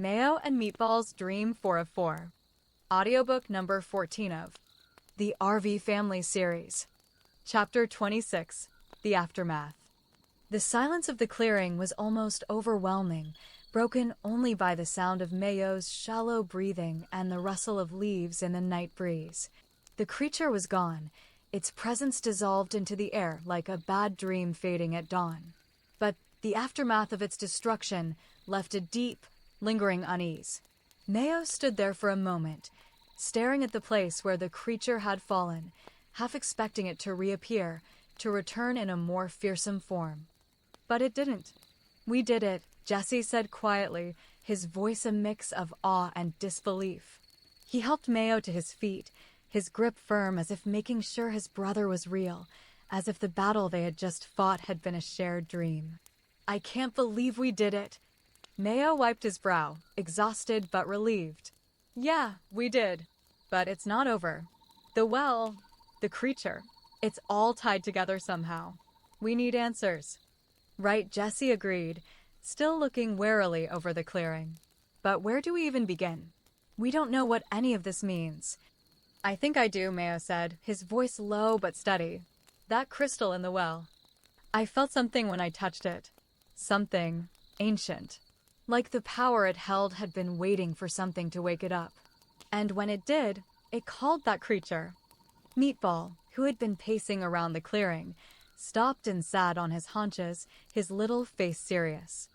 Mayo and Meatball's Dream 4 of 4. Audiobook number 14 of the RV Family Series. Chapter 26, The Aftermath. The silence of the clearing was almost overwhelming, broken only by the sound of Mayo's shallow breathing and the rustle of leaves in the night breeze. The creature was gone, its presence dissolved into the air like a bad dream fading at dawn. But the aftermath of its destruction left a deep, lingering unease. Mayo stood there for a moment, staring at the place where the creature had fallen, half expecting it to reappear, to return in a more fearsome form. But it didn't. "We did it," Jesse said quietly, his voice a mix of awe and disbelief. He helped Mayo to his feet, his grip firm as if making sure his brother was real, as if the battle they had just fought had been a shared dream. "I can't believe we did it." Mayo wiped his brow, exhausted but relieved. "Yeah, we did. But it's not over. The creature, it's all tied together somehow. We need answers." "Right," Jesse agreed, still looking warily over the clearing. "But where do we even begin? We don't know what any of this means." "I think I do," Mayo said, his voice low but steady. "That crystal in the well. I felt something when I touched it. Something ancient. Like the power it held had been waiting for something to wake it up. And when it did, it called that creature." Meatball, who had been pacing around the clearing, stopped and sat on his haunches, his little face serious.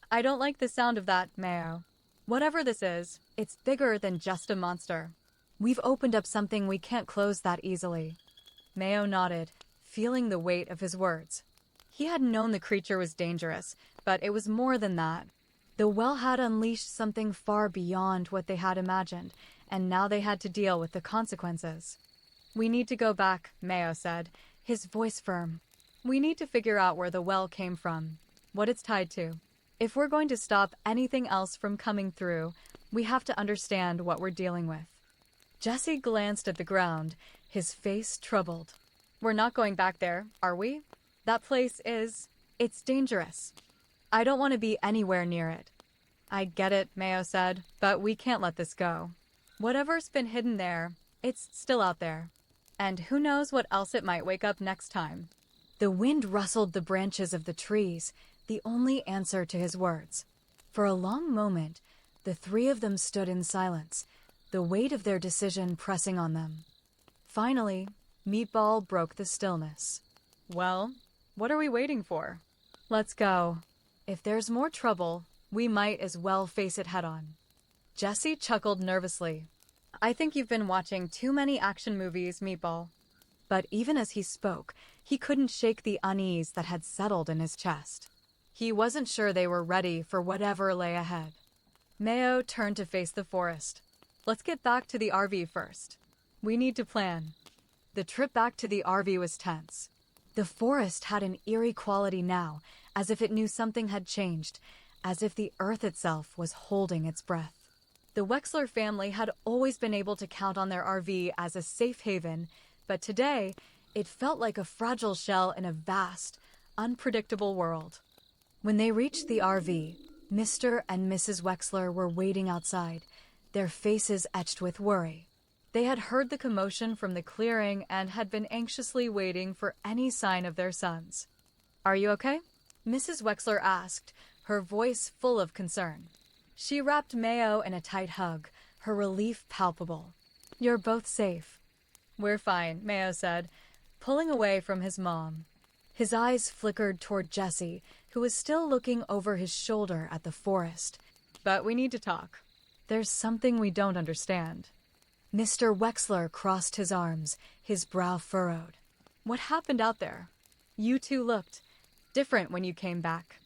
"I don't like the sound of that, Mayo. Whatever this is, it's bigger than just a monster. We've opened up something we can't close that easily." Mayo nodded, feeling the weight of his words. He had known the creature was dangerous, but it was more than that. The well had unleashed something far beyond what they had imagined, and now they had to deal with the consequences. "We need to go back," Mayo said, his voice firm. "We need to figure out where the well came from, what it's tied to. If we're going to stop anything else from coming through, we have to understand what we're dealing with." Jesse glanced at the ground, his face troubled. "We're not going back there, are we? That place it's dangerous. I don't want to be anywhere near it." "I get it," Mayo said, "but we can't let this go. Whatever's been hidden there, it's still out there. And who knows what else it might wake up next time." The wind rustled the branches of the trees, the only answer to his words. For a long moment, the three of them stood in silence, the weight of their decision pressing on them. Finally, Meatball broke the stillness. "Well, what are we waiting for? Let's go. If there's more trouble, we might as well face it head-on." Jesse chuckled nervously. "I think you've been watching too many action movies, Meatball." But even as he spoke, he couldn't shake the unease that had settled in his chest. He wasn't sure they were ready for whatever lay ahead. Mayo turned to face the forest. "Let's get back to the RV first. We need to plan." The trip back to the RV was tense. The forest had an eerie quality now, as if it knew something had changed, as if the earth itself was holding its breath. The Wexler family had always been able to count on their RV as a safe haven, but today it felt like a fragile shell in a vast, unpredictable world. When they reached the RV, Mr. and Mrs. Wexler were waiting outside, their faces etched with worry. They had heard the commotion from the clearing and had been anxiously waiting for any sign of their sons. "Are you okay?" Mrs. Wexler asked, her voice full of concern. She wrapped Mayo in a tight hug, her relief palpable. "You're both safe." "We're fine," Mayo said, pulling away from his mom. His eyes flickered toward Jesse, who was still looking over his shoulder at the forest. "But we need to talk. There's something we don't understand." Mr. Wexler crossed his arms, his brow furrowed. "What happened out there? You two looked different when you came back."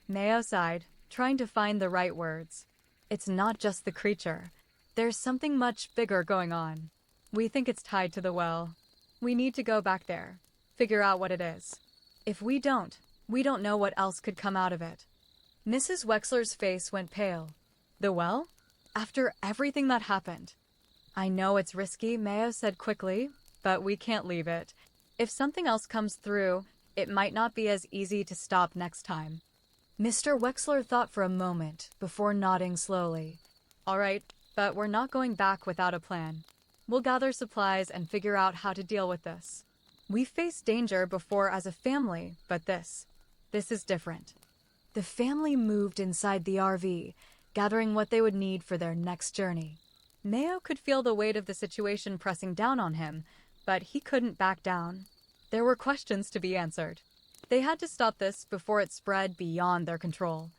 Mayo sighed, trying to find the right words. "It's not just the creature. There's something much bigger going on. We think it's tied to the well. We need to go back there, figure out what it is. If we don't know what else could come out of it." Mrs. Wexler's face went pale. "The well? After everything that happened?" "I know it's risky," Mayo said quickly, "but we can't leave it. If something else comes through, it might not be as easy to stop next time." Mr. Wexler thought for a moment before nodding slowly. All right, but we're not going back without a plan. We'll gather supplies and figure out how to deal with this. We've faced danger before as a family, but this is different. The family moved inside the RV, gathering what they would need for their next journey. Mayo could feel the weight of the situation pressing down on him, but he couldn't back down. There were questions to be answered. They had to stop this before it spread beyond their control.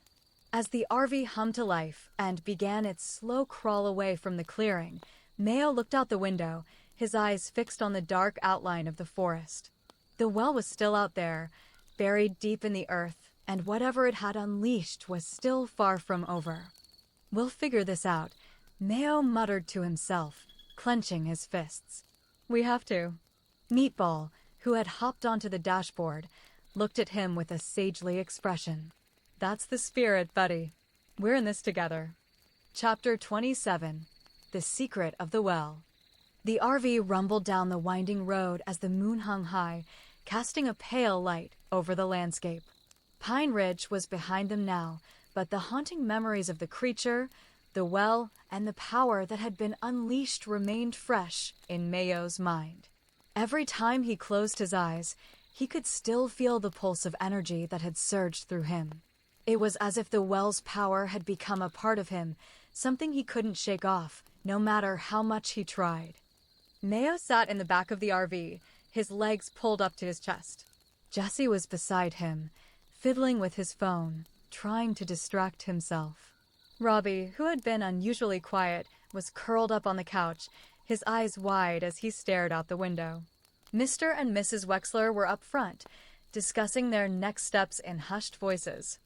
As the RV hummed to life and began its slow crawl away from the clearing, Mayo looked out the window, his eyes fixed on the dark outline of the forest. The well was still out there, buried deep in the earth, and whatever it had unleashed was still far from over. We'll figure this out, Mayo muttered to himself, clenching his fists. We have to. Meatball, who had hopped onto the dashboard, looked at him with a sagely expression. That's the spirit, buddy. We're in this together. Chapter 27. The Secret of the Well. The RV rumbled down the winding road as the moon hung high, casting a pale light over the landscape. Pine Ridge was behind them now, but the haunting memories of the creature, the well, and the power that had been unleashed remained fresh in Mayo's mind. Every time he closed his eyes, he could still feel the pulse of energy that had surged through him. It was as if the well's power had become a part of him, something he couldn't shake off, no matter how much he tried. Mayo sat in the back of the RV, his legs pulled up to his chest. Jesse was beside him, fiddling with his phone, trying to distract himself. Robbie, who had been unusually quiet, was curled up on the couch, his eyes wide as he stared out the window. Mr. and Mrs. Wexler were up front, discussing their next steps in hushed voices.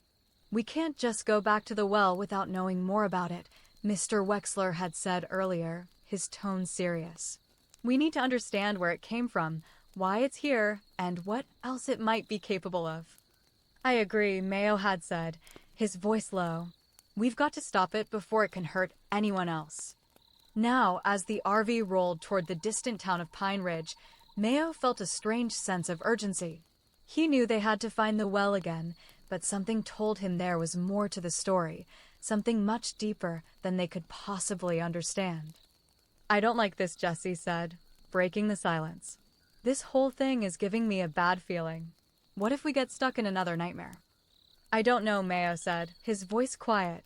We can't just go back to the well without knowing more about it, Mr. Wexler had said earlier, his tone serious. We need to understand where it came from, why it's here, and what else it might be capable of. I agree, Mayo had said, his voice low. We've got to stop it before it can hurt anyone else. Now, as the RV rolled toward the distant town of Pine Ridge, Mayo felt a strange sense of urgency. He knew they had to find the well again, but something told him there was more to the story, something much deeper than they could possibly understand. I don't like this, Jesse said, breaking the silence. This whole thing is giving me a bad feeling. What if we get stuck in another nightmare? I don't know, Mayo said, his voice quiet.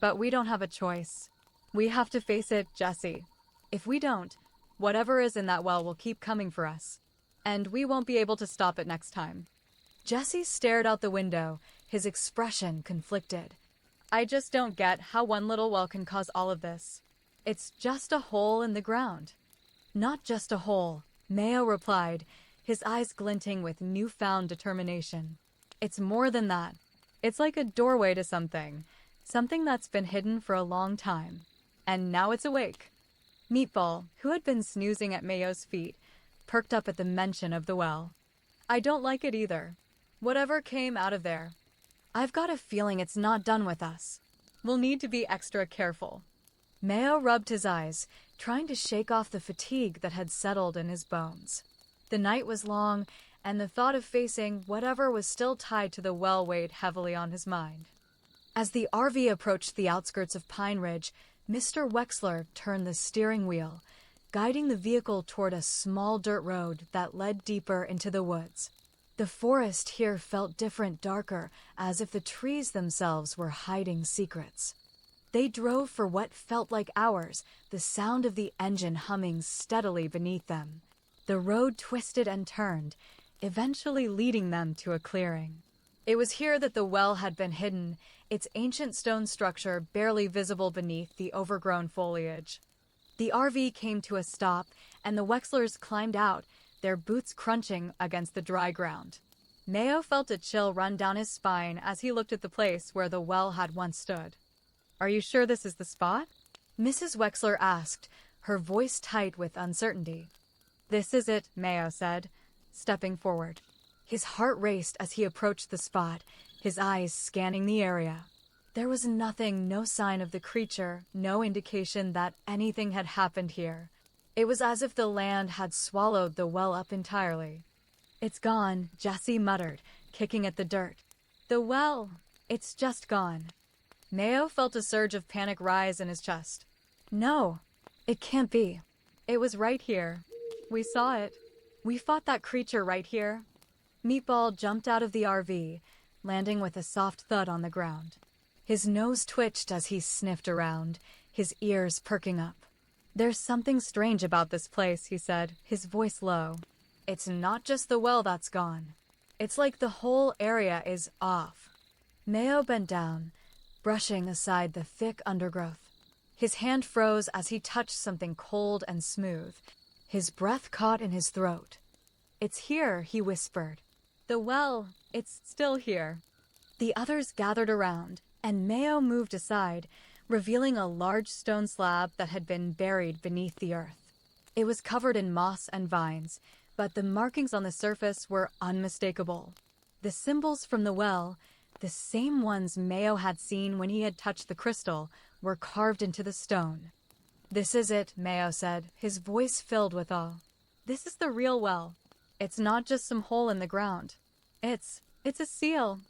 But we don't have a choice. We have to face it, Jesse. If we don't, whatever is in that well will keep coming for us. And we won't be able to stop it next time. Jesse stared out the window, his expression conflicted. I just don't get how one little well can cause all of this. It's just a hole in the ground. Not just a hole, Mayo replied, his eyes glinting with newfound determination. It's more than that. It's like a doorway to something that's been hidden for a long time. And now it's awake. Meatball, who had been snoozing at Mayo's feet, perked up at the mention of the well. I don't like it either. Whatever came out of there. I've got a feeling it's not done with us. We'll need to be extra careful. Mayo rubbed his eyes, trying to shake off the fatigue that had settled in his bones. The night was long, and the thought of facing whatever was still tied to the well weighed heavily on his mind. As the RV approached the outskirts of Pine Ridge, Mr. Wexler turned the steering wheel, guiding the vehicle toward a small dirt road that led deeper into the woods. The forest here felt different, darker, as if the trees themselves were hiding secrets. They drove for what felt like hours, the sound of the engine humming steadily beneath them. The road twisted and turned, eventually leading them to a clearing. It was here that the well had been hidden, its ancient stone structure barely visible beneath the overgrown foliage. The RV came to a stop, and the Wexlers climbed out, their boots crunching against the dry ground. Mayo felt a chill run down his spine as he looked at the place where the well had once stood. Are you sure this is the spot? Mrs. Wexler asked, her voice tight with uncertainty. This is it, Mayo said, stepping forward. His heart raced as he approached the spot, his eyes scanning the area. There was nothing, no sign of the creature, no indication that anything had happened here. It was as if the land had swallowed the well up entirely. It's gone, Jesse muttered, kicking at the dirt. The well. It's just gone. Mayo felt a surge of panic rise in his chest. No, it can't be. It was right here. We saw it. We fought that creature right here. Meatball jumped out of the RV, landing with a soft thud on the ground. His nose twitched as he sniffed around, his ears perking up. There's something strange about this place, he said, his voice low. It's not just the well that's gone. It's like the whole area is off. Mayo bent down, brushing aside the thick undergrowth. His hand froze as he touched something cold and smooth. His breath caught in his throat. It's here, he whispered. The well, it's still here. The others gathered around, and Mayo moved aside, revealing a large stone slab that had been buried beneath the earth. It was covered in moss and vines, but the markings on the surface were unmistakable. The symbols from the well, the same ones Mayo had seen when he had touched the crystal, were carved into the stone. This is it, Mayo said, his voice filled with awe. This is the real well. It's not just some hole in the ground. It's a seal.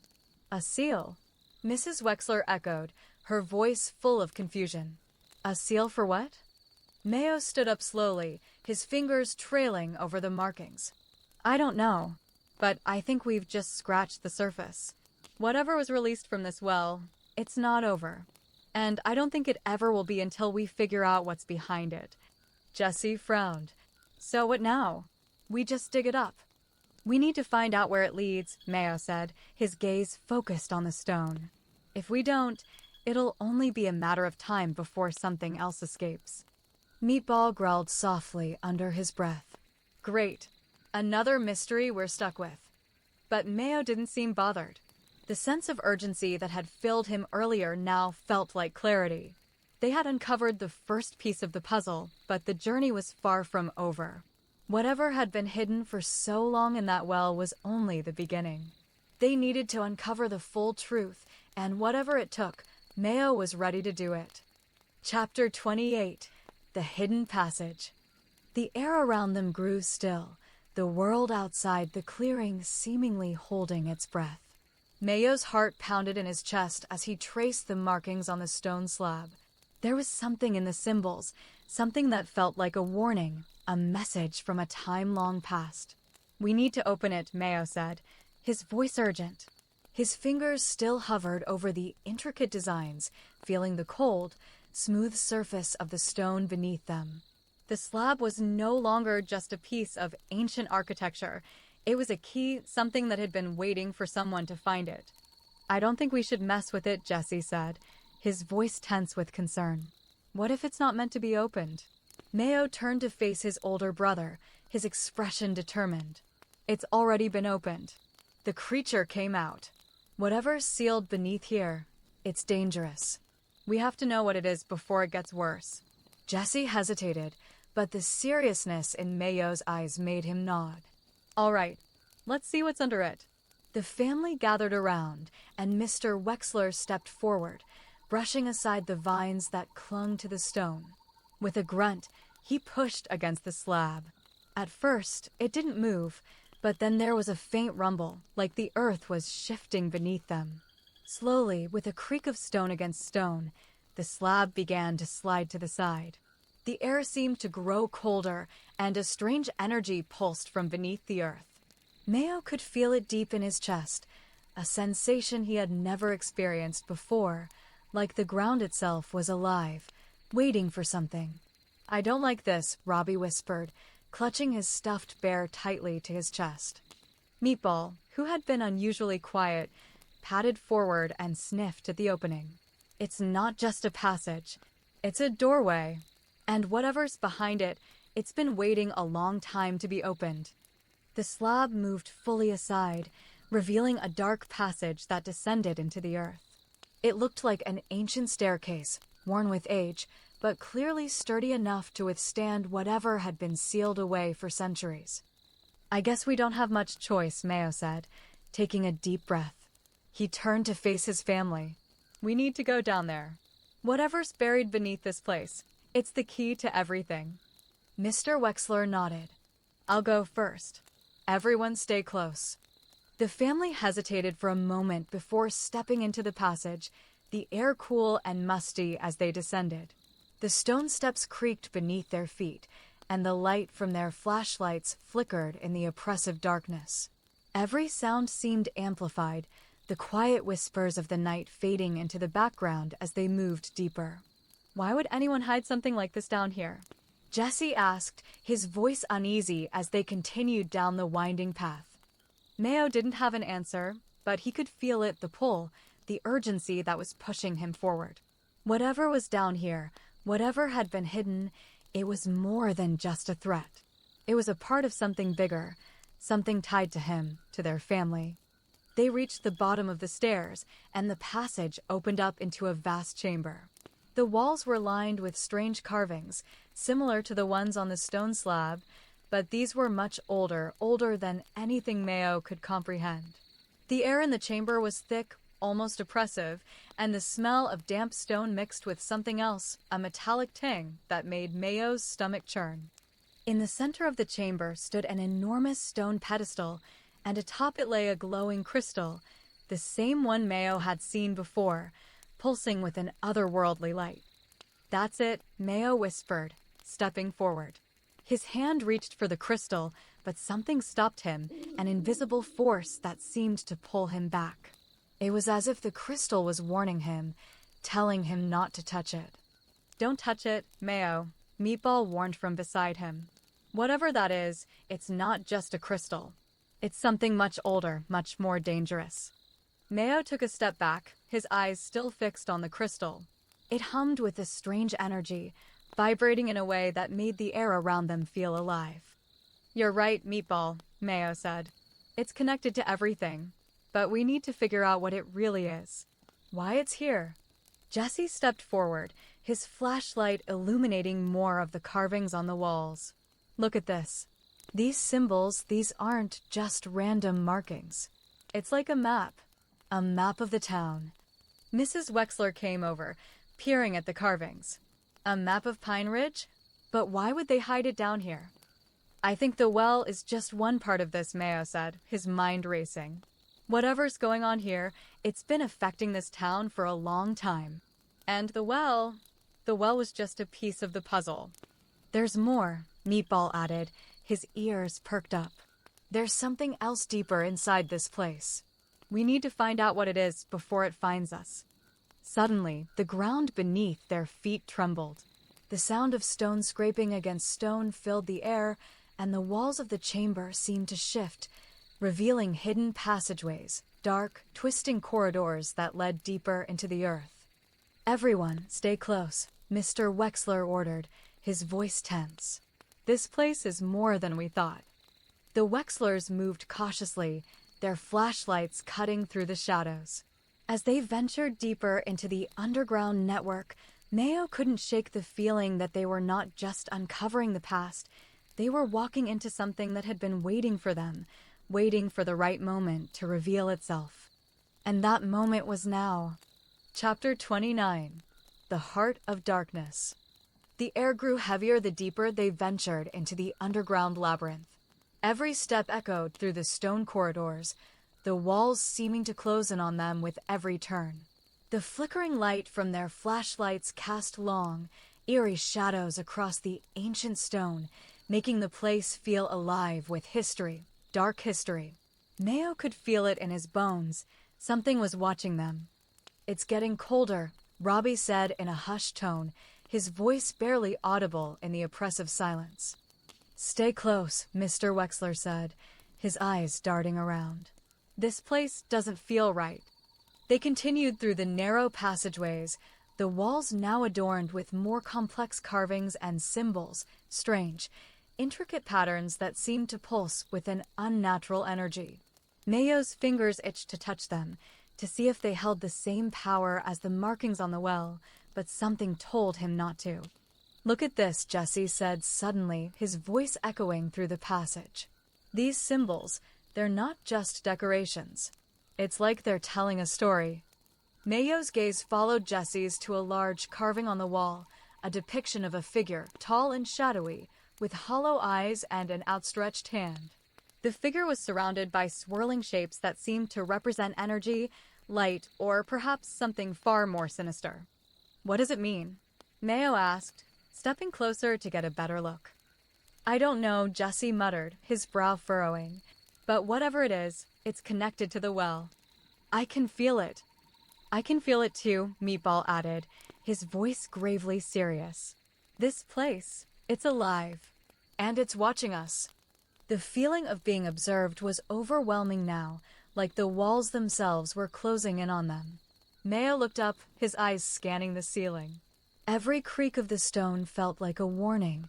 A seal? Mrs. Wexler echoed, her voice full of confusion. A seal for what? Mayo stood up slowly, his fingers trailing over the markings. I don't know, but I think we've just scratched the surface. Whatever was released from this well, it's not over. And I don't think it ever will be until we figure out what's behind it. Jesse frowned. So what now? We just dig it up. We need to find out where it leads, Mayo said, his gaze focused on the stone. If we don't, it'll only be a matter of time before something else escapes. Meatball growled softly under his breath. Great. Another mystery we're stuck with. But Mayo didn't seem bothered. The sense of urgency that had filled him earlier now felt like clarity. They had uncovered the first piece of the puzzle, but the journey was far from over. Whatever had been hidden for so long in that well was only the beginning. They needed to uncover the full truth, and whatever it took, Mayo was ready to do it. Chapter 28. The Hidden Passage. The air around them grew still, the world outside the clearing seemingly holding its breath. Mayo's heart pounded in his chest as he traced the markings on the stone slab. There was something in the symbols, something that felt like a warning, a message from a time long past. We need to open it, Mayo said, his voice urgent. His fingers still hovered over the intricate designs, feeling the cold, smooth surface of the stone beneath them. The slab was no longer just a piece of ancient architecture. It was a key, something that had been waiting for someone to find it. I don't think we should mess with it, Jesse said, his voice tense with concern. What if it's not meant to be opened? Mayo turned to face his older brother, his expression determined. It's already been opened. The creature came out. Whatever's sealed beneath here, it's dangerous. We have to know what it is before it gets worse. Jesse hesitated, but the seriousness in Mayo's eyes made him nod. All right, let's see what's under it. The family gathered around, and Mr. Wexler stepped forward, brushing aside the vines that clung to the stone. With a grunt, he pushed against the slab. At first, it didn't move, but then there was a faint rumble, like the earth was shifting beneath them. Slowly, with a creak of stone against stone, the slab began to slide to the side. The air seemed to grow colder, and a strange energy pulsed from beneath the earth. Mayo could feel it deep in his chest, a sensation he had never experienced before, like the ground itself was alive, waiting for something. I don't like this, Robbie whispered, clutching his stuffed bear tightly to his chest. Meatball, who had been unusually quiet, padded forward and sniffed at the opening. It's not just a passage, it's a doorway. And whatever's behind it, it's been waiting a long time to be opened. The slab moved fully aside, revealing a dark passage that descended into the earth. It looked like an ancient staircase, worn with age, but clearly sturdy enough to withstand whatever had been sealed away for centuries. I guess we don't have much choice, Mayo said, taking a deep breath. He turned to face his family. We need to go down there. Whatever's buried beneath this place, it's the key to everything. Mr. Wexler nodded. I'll go first. Everyone stay close. The family hesitated for a moment before stepping into the passage, the air cool and musty as they descended. The stone steps creaked beneath their feet, and the light from their flashlights flickered in the oppressive darkness. Every sound seemed amplified, the quiet whispers of the night fading into the background as they moved deeper. Why would anyone hide something like this down here? Jesse asked, his voice uneasy as they continued down the winding path. Mayo didn't have an answer, but he could feel it, the pull, the urgency that was pushing him forward. Whatever was down here, whatever had been hidden, it was more than just a threat. It was a part of something bigger, something tied to him, to their family. They reached the bottom of the stairs, and the passage opened up into a vast chamber. The walls were lined with strange carvings, similar to the ones on the stone slab, but these were much older than anything Mayo could comprehend. The air in the chamber was thick, almost oppressive, and the smell of damp stone mixed with something else, a metallic tang that made Mayo's stomach churn. In the center of the chamber stood an enormous stone pedestal, and atop it lay a glowing crystal, the same one Mayo had seen before, pulsing with an otherworldly light. "That's it," Mayo whispered, stepping forward. His hand reached for the crystal, but something stopped him, an invisible force that seemed to pull him back. It was as if the crystal was warning him, telling him not to touch it. "Don't touch it, Mayo," Meatball warned from beside him. "Whatever that is, it's not just a crystal. It's something much older, much more dangerous." Mayo took a step back, his eyes still fixed on the crystal. It hummed with a strange energy, vibrating in a way that made the air around them feel alive. "You're right, Meatball," Mayo said. "It's connected to everything, but we need to figure out what it really is. Why it's here." Jesse stepped forward, his flashlight illuminating more of the carvings on the walls. "Look at this. These symbols, these aren't just random markings. It's like a map of the town." Mrs. Wexler came over, peering at the carvings. "A map of Pine Ridge? But why would they hide it down here?" "I think the well is just one part of this," Mayo said, his mind racing. "Whatever's going on here, it's been affecting this town for a long time. And the well was just a piece of the puzzle." "There's more," Meatball added, his ears perked up. "There's something else deeper inside this place. We need to find out what it is before it finds us." Suddenly, the ground beneath their feet trembled. The sound of stone scraping against stone filled the air, and the walls of the chamber seemed to shift, revealing hidden passageways, dark, twisting corridors that led deeper into the earth. "Everyone, stay close," Mr. Wexler ordered, his voice tense. "This place is more than we thought." The Wexlers moved cautiously, their flashlights cutting through the shadows. As they ventured deeper into the underground network, Mayo couldn't shake the feeling that they were not just uncovering the past, they were walking into something that had been waiting for them, waiting for the right moment to reveal itself. And that moment was now. Chapter 29. The Heart of Darkness. The air grew heavier the deeper they ventured into the underground labyrinth. Every step echoed through the stone corridors, the walls seeming to close in on them with every turn. The flickering light from their flashlights cast long, eerie shadows across the ancient stone, making the place feel alive with history, dark history. Mayo could feel it in his bones. Something was watching them. "It's getting colder," Robbie said in a hushed tone, his voice barely audible in the oppressive silence. "Stay close," Mr. Wexler said, his eyes darting around. "This place doesn't feel right." They continued through the narrow passageways, the walls now adorned with more complex carvings and symbols, strange, intricate patterns that seemed to pulse with an unnatural energy. Mayo's fingers itched to touch them, to see if they held the same power as the markings on the well, but something told him not to. "Look at this," Jesse said suddenly, his voice echoing through the passage. "These symbols, they're not just decorations. It's like they're telling a story." Mayo's gaze followed Jesse's to a large carving on the wall, a depiction of a figure, tall and shadowy, with hollow eyes and an outstretched hand. The figure was surrounded by swirling shapes that seemed to represent energy, light, or perhaps something far more sinister. "What does it mean?" Mayo asked, stepping closer to get a better look. "I don't know," Jesse muttered, his brow furrowing. "But whatever it is, it's connected to the well. I can feel it." "I can feel it too," Meatball added, his voice gravely serious. "This place, it's alive. And it's watching us." The feeling of being observed was overwhelming now, like the walls themselves were closing in on them. Mayo looked up, his eyes scanning the ceiling. Every creak of the stone felt like a warning.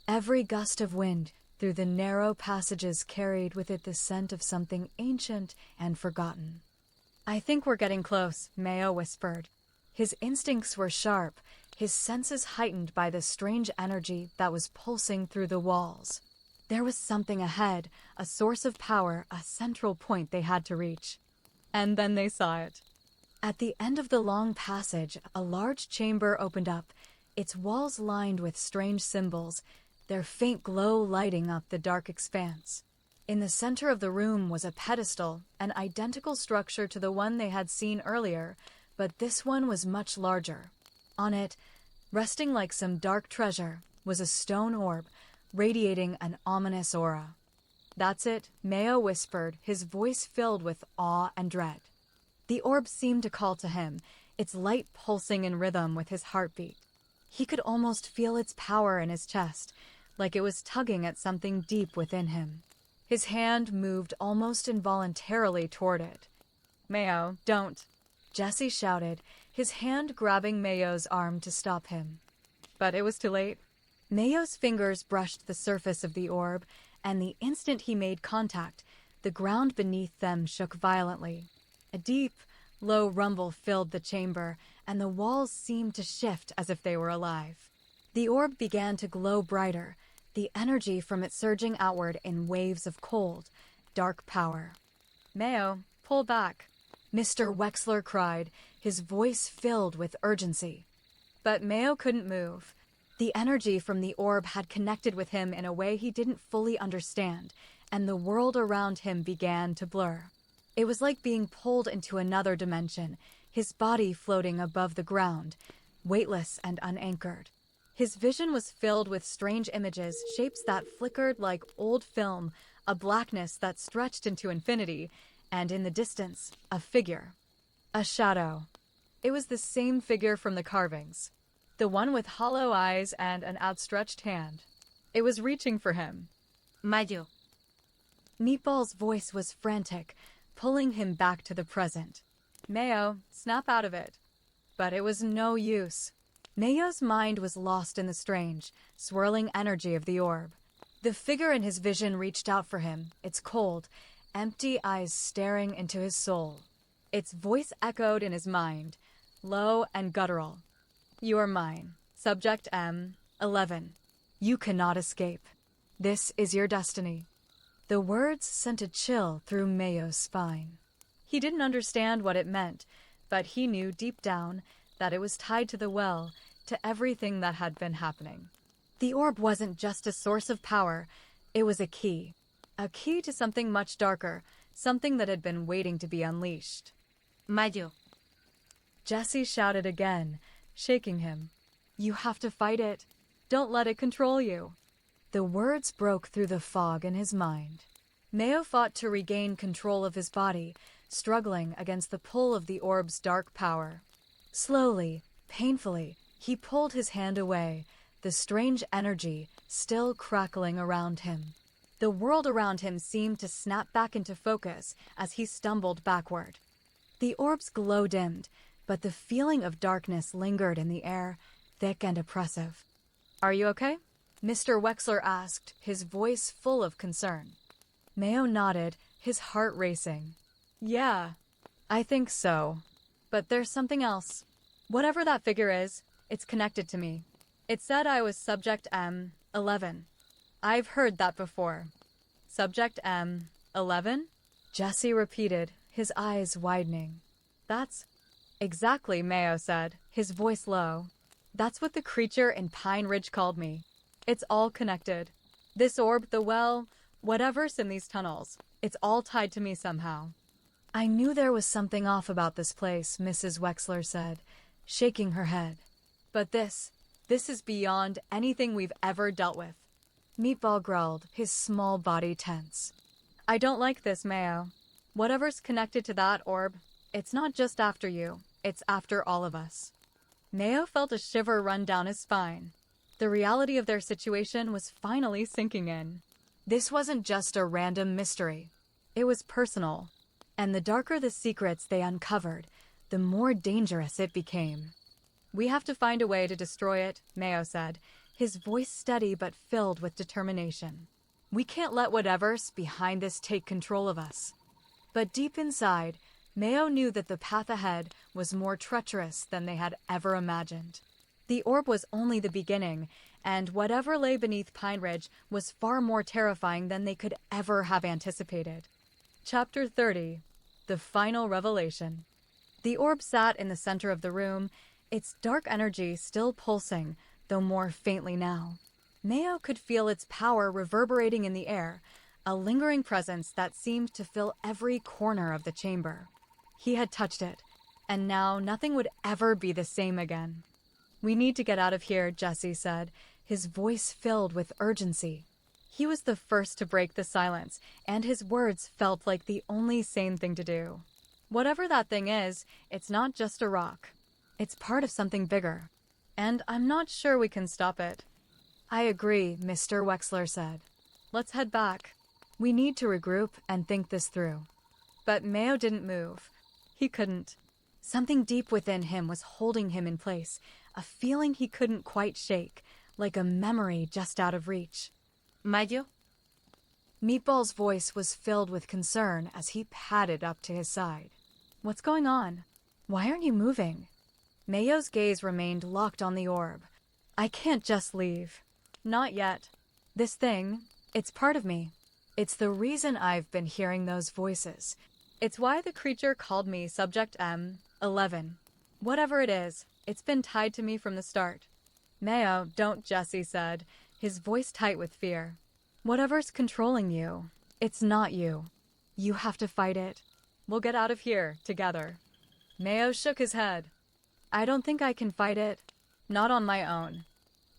Every gust of wind through the narrow passages carried with it the scent of something ancient and forgotten. "I think we're getting close," Mayo whispered. His instincts were sharp, his senses heightened by the strange energy that was pulsing through the walls. There was something ahead, a source of power, a central point they had to reach. And then they saw it. At the end of the long passage, a large chamber opened up, its walls lined with strange symbols, their faint glow lighting up the dark expanse. In the center of the room was a pedestal, an identical structure to the one they had seen earlier, but this one was much larger. On it, resting like some dark treasure, was a stone orb, radiating an ominous aura. "That's it," Mayo whispered, his voice filled with awe and dread. The orb seemed to call to him, its light pulsing in rhythm with his heartbeat. He could almost feel its power in his chest, like it was tugging at something deep within him. His hand moved almost involuntarily toward it. "Mayo, don't," Jesse shouted, his hand grabbing Mayo's arm to stop him. But it was too late. Mayo's fingers brushed the surface of the orb, and the instant he made contact, the ground beneath them shook violently. A deep, low rumble filled the chamber, and the walls seemed to shift as if they were alive. The orb began to glow brighter, the energy from it surging outward in waves of cold, dark power. "Mayo, pull back," Mr. Wexler cried, his voice filled with urgency. But Mayo couldn't move. The energy from the orb had connected with him in a way he didn't fully understand, and the world around him began to blur. It was like being pulled into another dimension, his body floating above the ground, weightless and unanchored. His vision was filled with strange images, shapes that flickered like old film, a blackness that stretched into infinity, and in the distance, a figure. A shadow. It was the same figure from the carvings. The one with hollow eyes and an outstretched hand. It was reaching for him. Mayo. Meatball's voice was frantic, pulling him back to the present. "Mayo, snap out of it." But it was no use. Mayo's mind was lost in the strange, swirling energy of the orb. The figure in his vision reached out for him, its cold, empty eyes staring into his soul. Its voice echoed in his mind, low and guttural. "You are mine. Subject M, 11. You cannot escape. This is your destiny." The words sent a chill through Mayo's spine. He didn't understand what it meant, but he knew deep down that it was tied to the well, to everything that had been happening. The orb wasn't just a source of power, it was a key to something much darker, something that had been waiting to be unleashed. Mayo. Jesse shouted again, shaking him. "You have to fight it. Don't let it control you." The words broke through the fog in his mind. Mayo fought to regain control of his body, struggling against the pull of the orb's dark power. Slowly, painfully, he pulled his hand away, the strange energy still crackling around him. The world around him seemed to snap back into focus as he stumbled backward. The orb's glow dimmed, but the feeling of darkness lingered in the air, thick and oppressive. "Are you okay?" Mr. Wexler asked, his voice full of concern. Mayo nodded, his heart racing. "Yeah, I think so. But there's something else. Whatever that figure is, it's connected to me. It said I was Subject M, 11. I've heard that before." "Subject M, 11? Jesse repeated, his eyes widening. "That's exactly," Mayo said, his voice low. "That's what the creature in Pine Ridge called me. It's all connected. This orb, the well, Whatever's in these tunnels, it's all tied to me somehow. I knew there was something off about this place, Mrs. Wexler said, shaking her head. But this is beyond anything we've ever dealt with. Meatball growled, his small body tense. I don't like this, Mayo. Whatever's connected to that orb, it's not just after you, it's after all of us. Mayo felt a shiver run down his spine. The reality of their situation was finally sinking in. This wasn't just a random mystery. It was personal. And the darker the secrets they uncovered, the more dangerous it became. We have to find a way to destroy it, Mayo said, his voice steady but filled with determination. We can't let whatever's behind this take control of us. But deep inside, Mayo knew that the path ahead was more treacherous than they had ever imagined. The orb was only the beginning, and whatever lay beneath Pine Ridge was far more terrifying than they could ever have anticipated. Chapter 30. The Final Revelation. The orb sat in the center of the room, its dark energy still pulsing, though more faintly now. Mayo could feel its power reverberating in the air, a lingering presence that seemed to fill every corner of the chamber. He had touched it, and now nothing would ever be the same again. We need to get out of here, Jesse said, his voice filled with urgency. He was the first to break the silence, and his words felt like the only sane thing to do. Whatever that thing is, it's not just a rock. It's part of something bigger, and I'm not sure we can stop it. I agree, Mr. Wexler said. Let's head back. We need to regroup and think this through. But Mayo didn't move. He couldn't. Something deep within him was holding him in place, a feeling he couldn't quite shake, like a memory just out of reach. Mayo? Meatball's voice was filled with concern as he padded up to his side. What's going on? Why aren't you moving? Mayo's gaze remained locked on the orb. I can't just leave. Not yet. This thing, it's part of me. It's the reason I've been hearing those voices. It's why the creature called me Subject M11. Whatever it is, it's been tied to me from the start. Mayo, don't, Jesse said, his voice tight with fear. Whatever's controlling you, it's not you. You have to fight it. We'll get out of here, together. Mayo shook his head. I don't think I can fight it. Not on my own.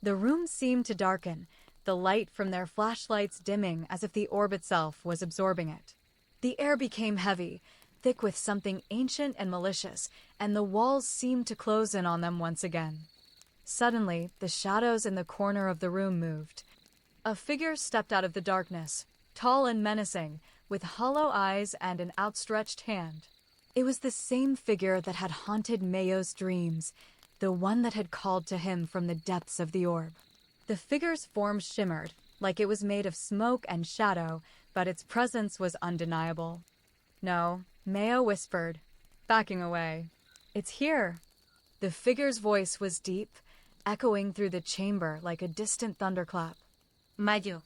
The room seemed to darken, the light from their flashlights dimming as if the orb itself was absorbing it. The air became heavy, thick with something ancient and malicious, and the walls seemed to close in on them once again. Suddenly, the shadows in the corner of the room moved. A figure stepped out of the darkness, tall and menacing, with hollow eyes and an outstretched hand. It was the same figure that had haunted Mayo's dreams, the one that had called to him from the depths of the orb. The figure's form shimmered, like it was made of smoke and shadow, but its presence was undeniable. No, Mayo whispered, backing away. It's here. The figure's voice was deep, echoing through the chamber like a distant thunderclap. Mayo.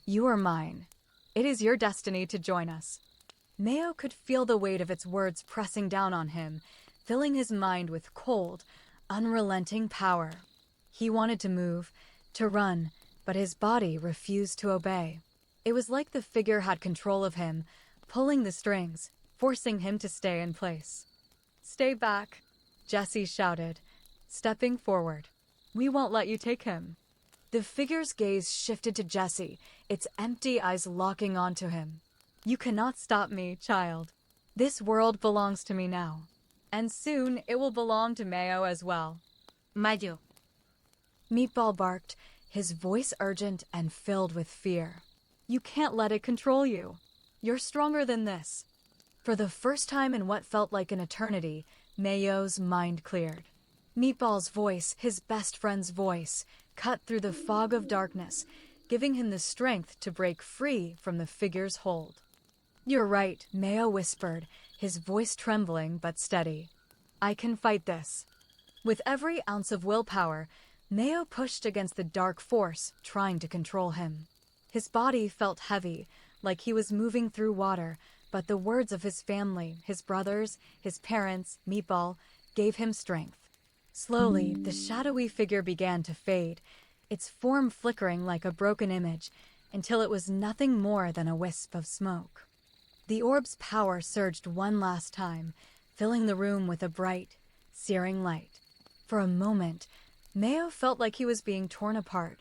You are mine. It is your destiny to join us. Mayo could feel the weight of its words pressing down on him, filling his mind with cold, unrelenting power. He wanted to move, to run, but his body refused to obey. It was like the figure had control of him, pulling the strings, forcing him to stay in place. Stay back, Jesse shouted, stepping forward. We won't let you take him. The figure's gaze shifted to Jesse, its empty eyes locking onto him. You cannot stop me, child. This world belongs to me now. And soon it will belong to Mayo as well. Mayo. Meatball barked, his voice urgent and filled with fear. You can't let it control you. You're stronger than this. For the first time in what felt like an eternity, Mayo's mind cleared. Meatball's voice, his best friend's voice, cut through the fog of darkness, giving him the strength to break free from the figure's hold. You're right, Mayo whispered, his voice trembling but steady. I can fight this. With every ounce of willpower, Mayo pushed against the dark force, trying to control him. His body felt heavy, like he was moving through water, but the words of his family, his brothers, his parents, Meatball, gave him strength. Slowly, the shadowy figure began to fade, its form flickering like a broken image, until it was nothing more than a wisp of smoke. The orb's power surged one last time, filling the room with a bright, searing light. For a moment, Mayo felt like he was being torn apart,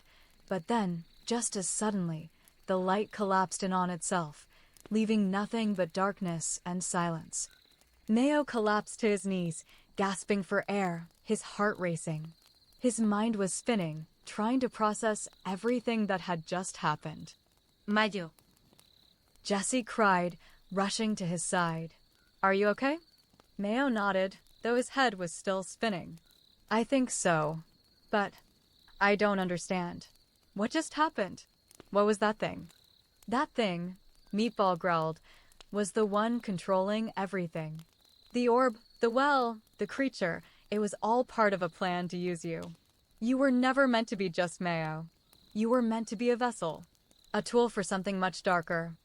but then, just as suddenly, the light collapsed in on itself, leaving nothing but darkness and silence. Mayo collapsed to his knees, gasping for air, his heart racing. His mind was spinning, trying to process everything that had just happened. Mayo. Jesse cried, rushing to his side. "Are you okay?" Mayo nodded, though his head was still spinning. "I think so. But I don't understand. What just happened? What was that thing?" "That thing," Meatball growled, "was the one controlling everything. The orb, the well, the creature, it was all part of a plan to use you. You were never meant to be just Mayo. You were meant to be a vessel, a tool for something much darker."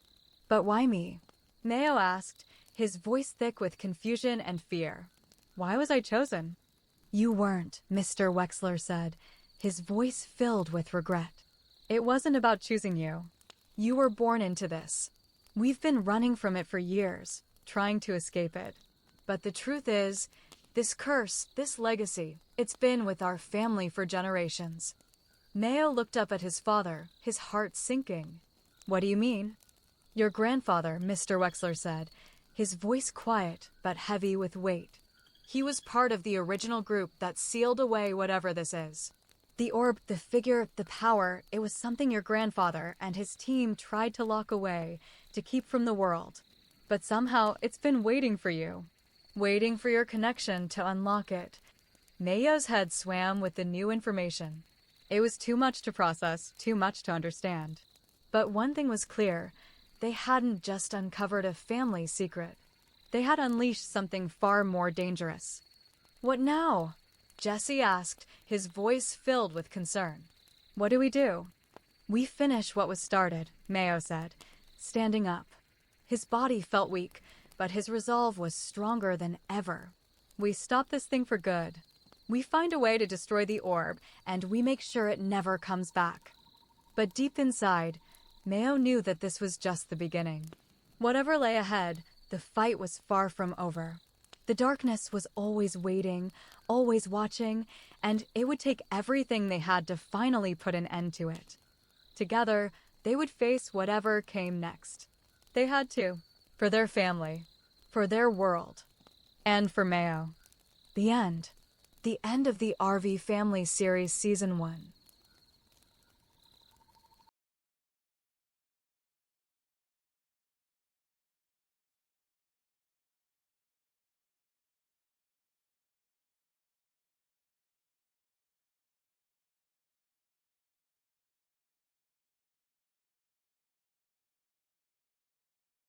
"But why me?" Mayo asked, his voice thick with confusion and fear. "Why was I chosen?" "You weren't," Mr. Wexler said, his voice filled with regret. "It wasn't about choosing you. You were born into this. We've been running from it for years, trying to escape it. But the truth is, this curse, this legacy, it's been with our family for generations." Mayo looked up at his father, his heart sinking. "What do you mean?" "Your grandfather," Mr. Wexler said, his voice quiet but heavy with weight. "He was part of the original group that sealed away whatever this is. The orb, the figure, the power, it was something your grandfather and his team tried to lock away, to keep from the world. But somehow it's been waiting for you. Waiting for your connection to unlock it." Mayo's head swam with the new information. It was too much to process, too much to understand. But one thing was clear. They hadn't just uncovered a family secret. They had unleashed something far more dangerous. "What now?" Jesse asked, his voice filled with concern. "What do we do?" "We finish what was started," Mayo said, standing up. His body felt weak, but his resolve was stronger than ever. "We stop this thing for good. We find a way to destroy the orb, and we make sure it never comes back." But deep inside, Mayo knew that this was just the beginning. Whatever lay ahead, the fight was far from over. The darkness was always waiting, always watching, and it would take everything they had to finally put an end to it. Together, they would face whatever came next. They had to, for their family, for their world, and for Mayo. The end. The end of the RV Family Series Season 1.